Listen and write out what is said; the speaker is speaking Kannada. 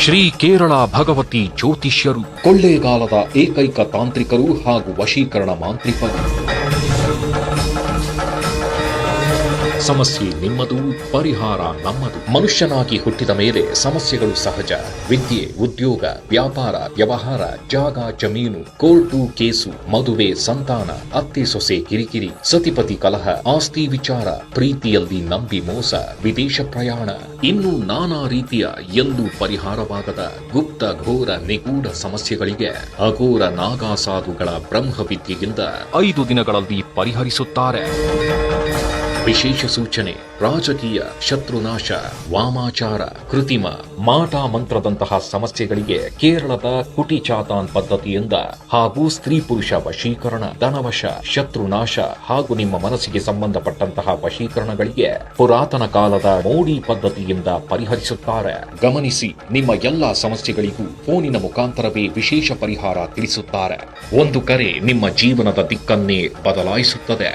ಶ್ರೀ ಕೇರಳ ಭಗವತಿ ಜ್ಯೋತಿಷ್ಯರು, ಕೊಳ್ಳೇಗಾಲದ ಏಕೈಕ ತಾಂತ್ರಿಕರು ಹಾಗೂ ವಶೀಕರಣ ಮಾಂತ್ರಿಕರು. ಸಮಸ್ಯೆ ನಿಮ್ಮದು, ಪರಿಹಾರ ನಮ್ಮದು. ಮನುಷ್ಯನಾಗಿ ಹುಟ್ಟಿದ ಮೇಲೆ ಸಮಸ್ಯೆಗಳು ಸಹಜ. ವಿದ್ಯೆ, ಉದ್ಯೋಗ, ವ್ಯಾಪಾರ, ವ್ಯವಹಾರ, ಜಾಗ, ಜಮೀನು, ಕೋರ್ಟು, ಕೇಸು, ಮದುವೆ, ಸಂತಾನ, ಅತ್ತೆ ಸೊಸೆ ಕಿರಿಕಿರಿ, ಸತಿಪತಿ ಕಲಹ, ಆಸ್ತಿ ವಿಚಾರ, ಪ್ರೀತಿಯಲ್ಲಿ ನಂಬಿ ಮೋಸ, ವಿದೇಶ ಪ್ರಯಾಣ, ಇನ್ನೂ ನಾನಾ ರೀತಿಯ ಎಂದು ಪರಿಹಾರವಾಗದ ಗುಪ್ತ ಘೋರ ನಿಗೂಢ ಸಮಸ್ಯೆಗಳಿಗೆ ಅಘೋರ ನಾಗಾಸಾಧುಗಳ ಬ್ರಹ್ಮವಿದ್ಯೆಯಿಂದ 5 ದಿನಗಳಲ್ಲಿ ಪರಿಹರಿಸುತ್ತಾರೆ. ವಿಶೇಷ ಸೂಚನೆ: ರಾಜಕೀಯ, ಶತ್ರುನಾಶ, ವಾಮಾಚಾರ, ಕೃತಿಮ, ಮಾಟ ಮಂತ್ರದಂತಹ ಸಮಸ್ಯೆಗಳಿಗೆ ಕೇರಳದ ಕುಟಿಚಾತಾನ್ ಪದ್ಧತಿಯಿಂದ ಹಾಗೂ ಸ್ತ್ರೀ ಪುರುಷ ವಶೀಕರಣ, ಧನವಶ, ಶತ್ರುನಾಶ ಹಾಗೂ ನಿಮ್ಮ ಮನಸ್ಸಿಗೆ ಸಂಬಂಧಪಟ್ಟಂತಹ ವಶೀಕರಣಗಳಿಗೆ ಪುರಾತನ ಕಾಲದ ಮೋಡಿ ಪದ್ಧತಿಯಿಂದ ಪರಿಹರಿಸುತ್ತಾರೆ. ಗಮನಿಸಿ, ನಿಮ್ಮ ಎಲ್ಲಾ ಸಮಸ್ಯೆಗಳಿಗೂ ಫೋನಿನ ಮುಖಾಂತರವೇ ವಿಶೇಷ ಪರಿಹಾರ ತಿಳಿಸುತ್ತಾರೆ. ಒಂದು ಕರೆ ನಿಮ್ಮ ಜೀವನದ ದಿಕ್ಕನ್ನೇ ಬದಲಾಯಿಸುತ್ತದೆ.